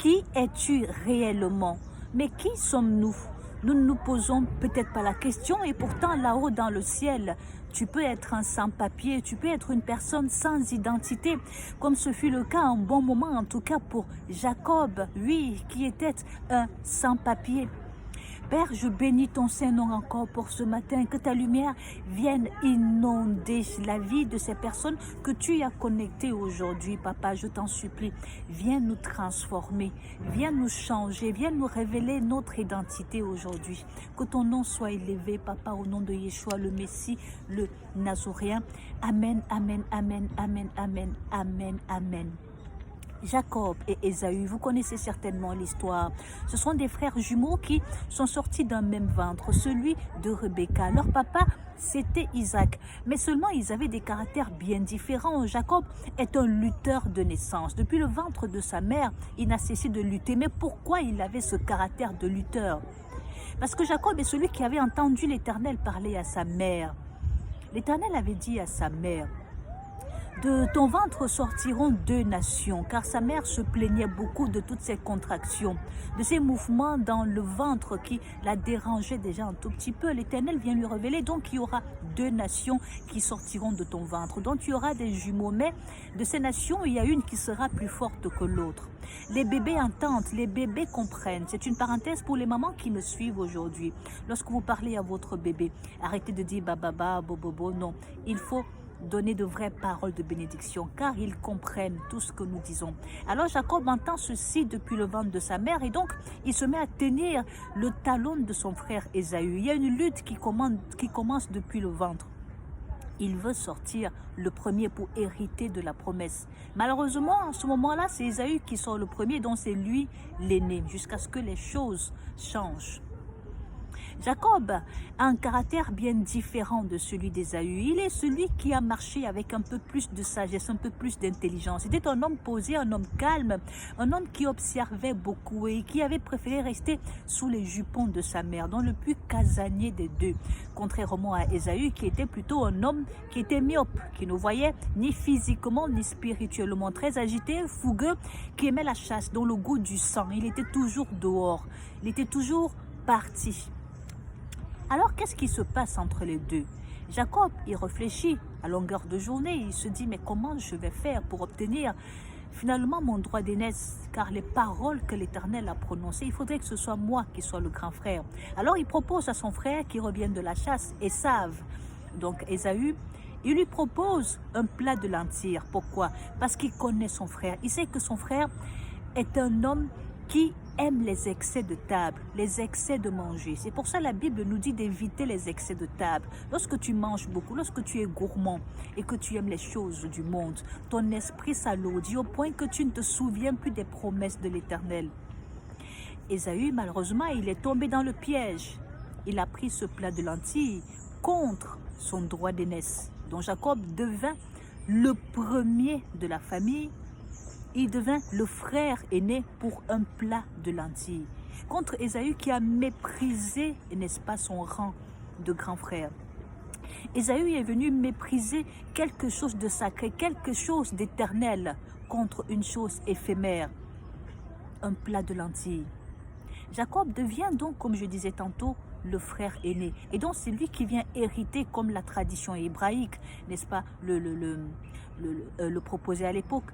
Qui es-tu réellement? Mais qui sommes-nous? Nous ne nous posons peut-être pas la question et pourtant là-haut dans le ciel, tu peux être un sans-papier, tu peux être une personne sans identité, comme ce fut le cas un bon moment en tout cas pour Jacob, oui, qui était un sans-papier. Père, je bénis ton Saint-Nom encore pour ce matin, que ta lumière vienne inonder la vie de ces personnes que tu as connectées aujourd'hui, Papa, je t'en supplie. Viens nous transformer, viens nous changer, viens nous révéler notre identité aujourd'hui. Que ton nom soit élevé, Papa, au nom de Yeshua, le Messie, le Nazoréen. Amen, amen, amen, amen, amen, amen, amen. Jacob et Ésaü, vous connaissez certainement l'histoire. Ce sont des frères jumeaux qui sont sortis d'un même ventre, celui de Rebecca. Leur papa, c'était Isaac. Mais seulement, ils avaient des caractères bien différents. Jacob est un lutteur de naissance. Depuis le ventre de sa mère, il n'a cessé de lutter. Mais pourquoi il avait ce caractère de lutteur? Parce que Jacob est celui qui avait entendu l'Éternel parler à sa mère. L'Éternel avait dit à sa mère: de ton ventre sortiront deux nations, car sa mère se plaignait beaucoup de toutes ces contractions, de ces mouvements dans le ventre qui la dérangeaient déjà un tout petit peu. L'Éternel vient lui révéler, donc il y aura deux nations qui sortiront de ton ventre. Donc il y aura des jumeaux, mais de ces nations, il y a une qui sera plus forte que l'autre. Les bébés entendent, les bébés comprennent. C'est une parenthèse pour les mamans qui me suivent aujourd'hui. Lorsque vous parlez à votre bébé, arrêtez de dire bababa, bobobo, non. Il faut donner de vraies paroles de bénédiction, car ils comprennent tout ce que nous disons. Alors Jacob entend ceci depuis le ventre de sa mère, et donc il se met à tenir le talon de son frère Ésaü. Il y a une lutte qui commence depuis le ventre. Il veut sortir le premier pour hériter de la promesse. Malheureusement, à ce moment-là, c'est Ésaü qui sort le premier, donc c'est lui l'aîné, jusqu'à ce que les choses changent. Jacob a un caractère bien différent de celui d'Ésaü. Il est celui qui a marché avec un peu plus de sagesse, un peu plus d'intelligence. C'était un homme posé, un homme calme, un homme qui observait beaucoup et qui avait préféré rester sous les jupons de sa mère, dans le plus casanier des deux. Contrairement à Ésaü, qui était plutôt un homme qui était myope, qui ne voyait ni physiquement ni spirituellement, très agité, fougueux, qui aimait la chasse, dont le goût du sang. Il était toujours dehors, il était toujours parti. Alors, qu'est-ce qui se passe entre les deux? Jacob, il réfléchit à longueur de journée. Il se dit, mais comment je vais faire pour obtenir finalement mon droit d'aînesse? Car les paroles que l'Éternel a prononcées, il faudrait que ce soit moi qui sois le grand frère. Alors, il propose à son frère qui revienne de la chasse, Esav, donc Ésaü, il lui propose un plat de lentilles. Pourquoi? Parce qu'il connaît son frère. Il sait que son frère est un homme qui aime les excès de table, les excès de manger. C'est pour ça que la Bible nous dit d'éviter les excès de table. Lorsque tu manges beaucoup, lorsque tu es gourmand et que tu aimes les choses du monde, ton esprit s'alourdit au point que tu ne te souviens plus des promesses de l'Éternel. Ésaü, malheureusement, il est tombé dans le piège. Il a pris ce plat de lentilles contre son droit d'aînesse. Donc Jacob devint le premier de la famille. Il devint le frère aîné pour un plat de lentilles. Contre Ésaü qui a méprisé, n'est-ce pas, son rang de grand frère. Ésaü est venu mépriser quelque chose de sacré, quelque chose d'éternel contre une chose éphémère, un plat de lentilles. Jacob devient donc, comme je disais tantôt, le frère aîné. Et donc c'est lui qui vient hériter, comme la tradition hébraïque, n'est-ce pas, le proposait à l'époque.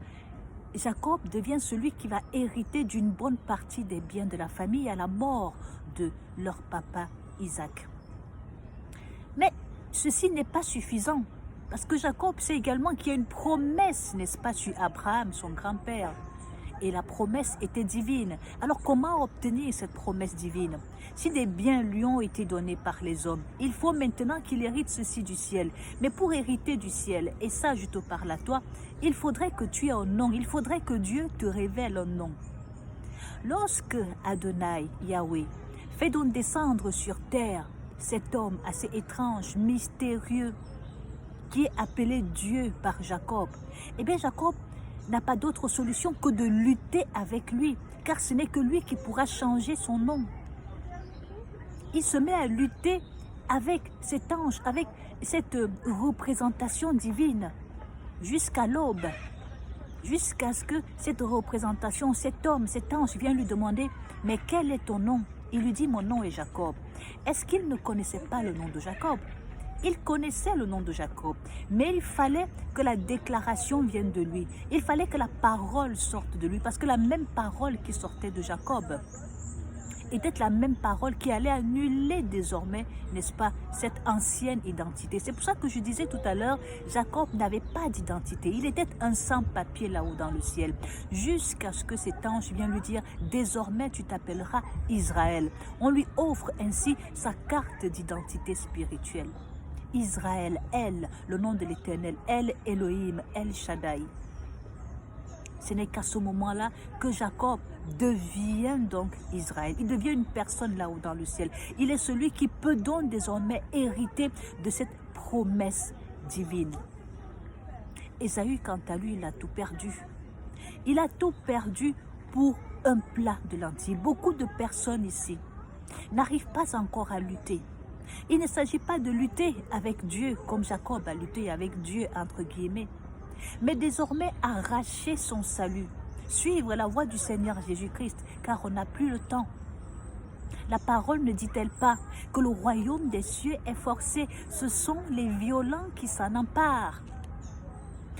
Jacob devient celui qui va hériter d'une bonne partie des biens de la famille à la mort de leur papa Isaac. Mais ceci n'est pas suffisant, parce que Jacob sait également qu'il y a une promesse, n'est-ce pas, sur Abraham, son grand-père. Et la promesse était divine. Alors comment obtenir cette promesse divine? Si des biens lui ont été donnés par les hommes, il faut maintenant qu'il hérite ceci du ciel. Mais pour hériter du ciel, et ça je te parle à toi, il faudrait que tu aies un nom, il faudrait que Dieu te révèle un nom. Lorsque Adonai, Yahweh, fait donc descendre sur terre cet homme assez étrange, mystérieux, qui est appelé Dieu par Jacob, eh bien Jacob n'a pas d'autre solution que de lutter avec lui, car ce n'est que lui qui pourra changer son nom. Il se met à lutter avec cet ange, avec cette représentation divine, jusqu'à l'aube, jusqu'à ce que cette représentation, cet homme, cet ange vient lui demander, mais quel est ton nom? Il lui dit, mon nom est Jacob. Est-ce qu'il ne connaissait pas le nom de Jacob? Il connaissait le nom de Jacob, mais il fallait que la déclaration vienne de lui. Il fallait que la parole sorte de lui, parce que la même parole qui sortait de Jacob était la même parole qui allait annuler désormais, n'est-ce pas, cette ancienne identité. C'est pour ça que je disais tout à l'heure, Jacob n'avait pas d'identité. Il était un sans-papier là-haut dans le ciel, jusqu'à ce que cet ange vienne lui dire, désormais tu t'appelleras Israël. On lui offre ainsi sa carte d'identité spirituelle. Israël, El, le nom de l'Éternel, El Elohim, El Shaddai. Ce n'est qu'à ce moment-là que Jacob devient donc Israël. Il devient une personne là-haut dans le ciel. Il est celui qui peut donc désormais hériter de cette promesse divine. Ésaü, quant à lui, il a tout perdu. Il a tout perdu pour un plat de lentilles. Beaucoup de personnes ici n'arrivent pas encore à lutter. Il ne s'agit pas de lutter avec Dieu comme Jacob a lutté avec Dieu entre guillemets, mais désormais arracher son salut, suivre la voie du Seigneur Jésus-Christ, car on n'a plus le temps. La parole ne dit-elle pas que le royaume des cieux est forcé? Ce sont les violents qui s'en emparent.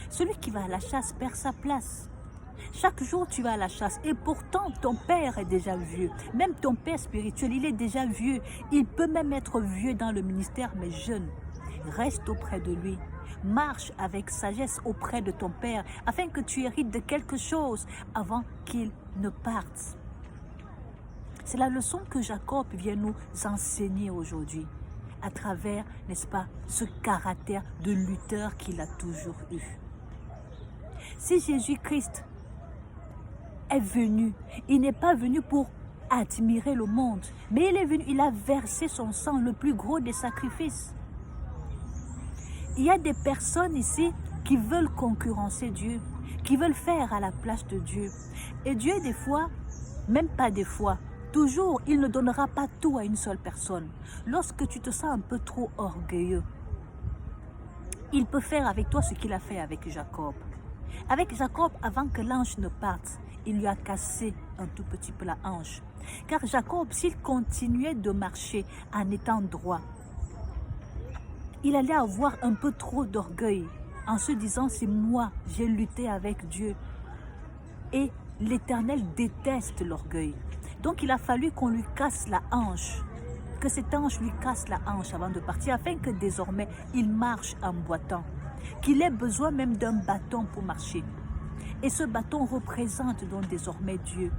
Celui qui va à la chasse perd sa place. Chaque jour, tu vas à la chasse et pourtant, ton père est déjà vieux. Même ton père spirituel, il est déjà vieux. Il peut même être vieux dans le ministère, mais jeune. Reste auprès de lui. Marche avec sagesse auprès de ton père afin que tu hérites de quelque chose avant qu'il ne parte. C'est la leçon que Jacob vient nous enseigner aujourd'hui à travers, n'est-ce pas, ce caractère de lutteur qu'il a toujours eu. Si Jésus-Christ est venu, il n'est pas venu pour admirer le monde, mais il est venu, il a versé son sang, le plus gros des sacrifices. Il y a des personnes ici qui veulent concurrencer Dieu, qui veulent faire à la place de Dieu. Et Dieu, des fois, même pas des fois, toujours, il ne donnera pas tout à une seule personne. Lorsque tu te sens un peu trop orgueilleux, il peut faire avec toi ce qu'il a fait avec Jacob. Avec Jacob, avant que l'ange ne parte, il lui a cassé un tout petit peu la hanche. Car Jacob, s'il continuait de marcher en étant droit, il allait avoir un peu trop d'orgueil en se disant, c'est moi, j'ai lutté avec Dieu. Et l'Éternel déteste l'orgueil. Donc il a fallu qu'on lui casse la hanche, que cet ange lui casse la hanche avant de partir, afin que désormais il marche en boitant, qu'il ait besoin même d'un bâton pour marcher. Et ce bâton représente donc désormais Dieu.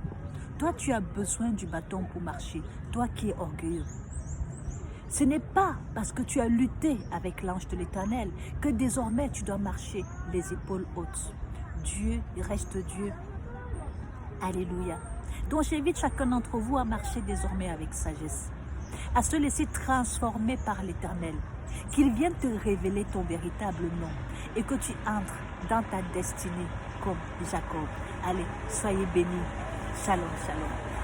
Toi, tu as besoin du bâton pour marcher, toi qui es orgueilleux. Ce n'est pas parce que tu as lutté avec l'ange de l'Éternel que désormais tu dois marcher les épaules hautes. Dieu reste Dieu. Alléluia. Donc j'invite chacun d'entre vous à marcher désormais avec sagesse, à se laisser transformer par l'Éternel, qu'il vienne te révéler ton véritable nom et que tu entres dans ta destinée comme Jacob. Allez, soyez bénis. Shalom, shalom.